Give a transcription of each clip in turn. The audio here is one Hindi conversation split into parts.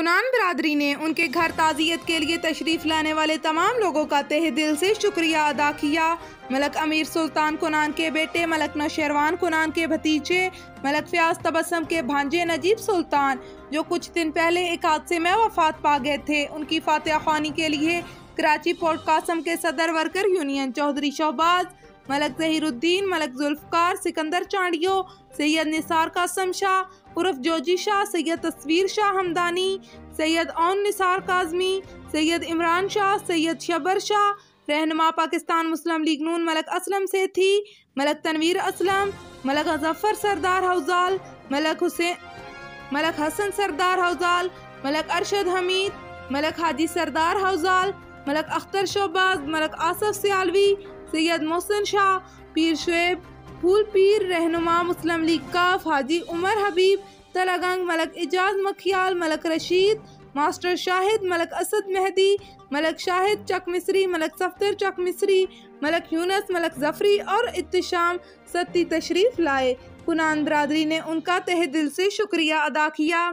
कुनान बिरादरी ने उनके घर ताज़ियत के लिए तशरीफ़ लाने वाले तमाम लोगों का तहे दिल से शुक्रिया अदा किया। मलक अमीर सुल्तान कुनान के बेटे मलक नौशेरवान कुनान के भतीजे मलक फयाज तबस्सुम के भांजे नजीब सुल्तान, जो कुछ दिन पहले एक हादसे में वफात पा गए थे, उनकी फातिहा ख्वानी के लिए कराची पोर्ट कासम के सदर वर्कर यूनियन चौधरी शहबाज, मलक ज़हीरुद्दीन, मलक जुल्फ़कार, सिकंदर चांडियो, सैयद निसार कासम शाह उर्फ जोजी शाह, सैयद तस्वीर शाह हमदानी, सैयद औन निसार काज़मी, सैयद इमरान शाह, सैयद शबर शाह, रहनुमा पाकिस्तान मुस्लिम लीग नून मलक असलम सेठी, मलक तनवीर असलम, मलक ज़फ़र सरदार हौजाल, मलक हसन सरदार हौजाल, मलक अरशद हमीद, मलक हाजी सरदार हौजाल, मलक अख्तर शहबाज, मलक आसफ सियालवी, सैयद मोहसिन शाह, पीर शुएब, फूल पीर, रहनुमा मुस्लिम लीग काफ, हाजी उमर हबीब तलगंग, मलक इजाज मखियाल, मलक रशीद, मास्टर शाहिद, मलक असद मेहदी, मलक शाहिद चक मिस्री, मलक सफ्तर चक मिस्री, मलक यूनस, मलक जफरी और इत्तिशाम सत्ती तशरीफ लाए। कुनान बिरादरी ने उनका तहे दिल से शुक्रिया अदा किया।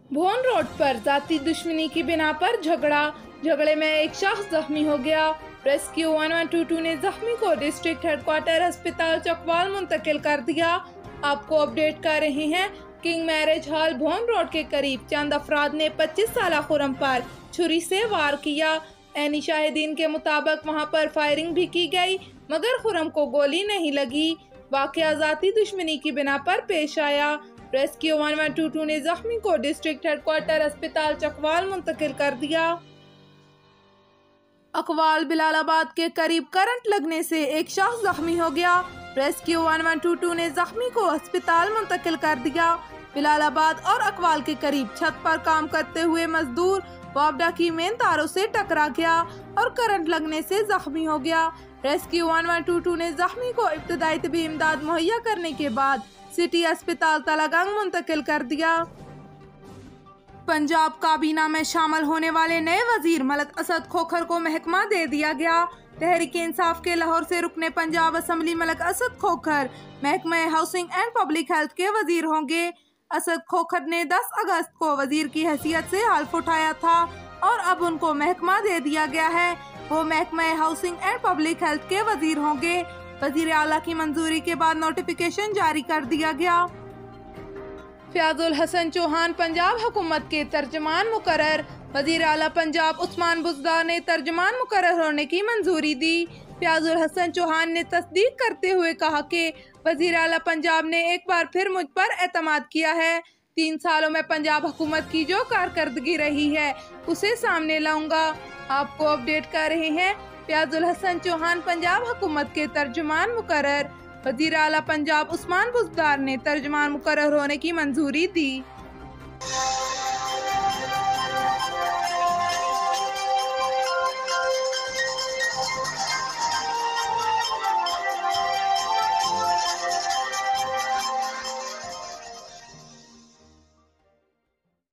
भोन रोड पर जाती दुश्मनी की बिना पर झगड़े में एक शख्स जख्मी हो गया। रेस्क्यू 1122 ने जख्मी को डिस्ट्रिक्ट हेडक्वार्टर अस्पताल चकवाल मुंतकिल कर दिया। आपको अपडेट कर रहे हैं, किंग मैरिज हॉल भोन रोड के करीब चंद अफराद ने 25 साला खुरम पर छुरी से वार किया। ऐनी शाहिदीन के मुताबिक वहां पर फायरिंग भी की गई, मगर खुरम को गोली नहीं लगी। वाकया जाती दुश्मनी की बिना पर पेश आया। रेस्क्यू 1122 ने जख्मी को डिस्ट्रिक्ट हेडक्वार्टर अस्पताल चकवाल मुंतकिल कर दिया। अकवाल बिलालाबाद के करीब करंट लगने से एक शख्स जख्मी हो गया। रेस्क्यू 1122 ने जख्मी को अस्पताल मुंतकिल कर दिया। बिलालाबाद और अकवाल के करीब छत पर काम करते हुए मजदूर वापडा की मेन तारों से टकरा गया और करंट लगने से जख्मी हो गया। रेस्क्यू 1122 ने जख्मी को इब्तदाई तबी इमदाद मुहैया करने के बाद सिटी अस्पताल तलगंग मुंतकिल कर दिया। पंजाब काबीना में शामिल होने वाले नए वजीर मलक असद खोखर को महकमा दे दिया गया। तहरीक इंसाफ के लाहौर से रुकने पंजाब असम्बली मलक असद खोखर महकमा हाउसिंग एंड पब्लिक हेल्थ के वजीर होंगे। असद खोखर ने 10 अगस्त को वजीर की हैसियत से हल्फ उठाया था और अब उनको महकमा दे दिया गया है। वो महकमा हाउसिंग एंड पब्लिक हेल्थ के वजीर होंगे। वजीर आला की मंजूरी के बाद नोटिफिकेशन जारी कर दिया गया। फयाजुल हसन चौहान पंजाब हुकूमत के तर्जमान मुकर्रर। वजीर आला पंजाब उस्मान बुज़दार ने तर्जमान मुकर्रर होने की मंजूरी दी। फयाजुल हसन चौहान ने तस्दीक करते हुए कहा कि वजीर आला पंजाब ने एक बार फिर मुझ पर एतमाद किया है। 3 सालों में पंजाब हुकूमत की जो कारकर्दगी रही है उसे सामने लाऊंगा। आपको अपडेट कर रहे हैं, फयाजुल हसन चौहान पंजाब हुकूमत के तर्जमान मुकर्रर। वज़ीर आला पंजाब उस्मान बुज़दार ने तर्जमान मुकर्रर होने की मंजूरी दी।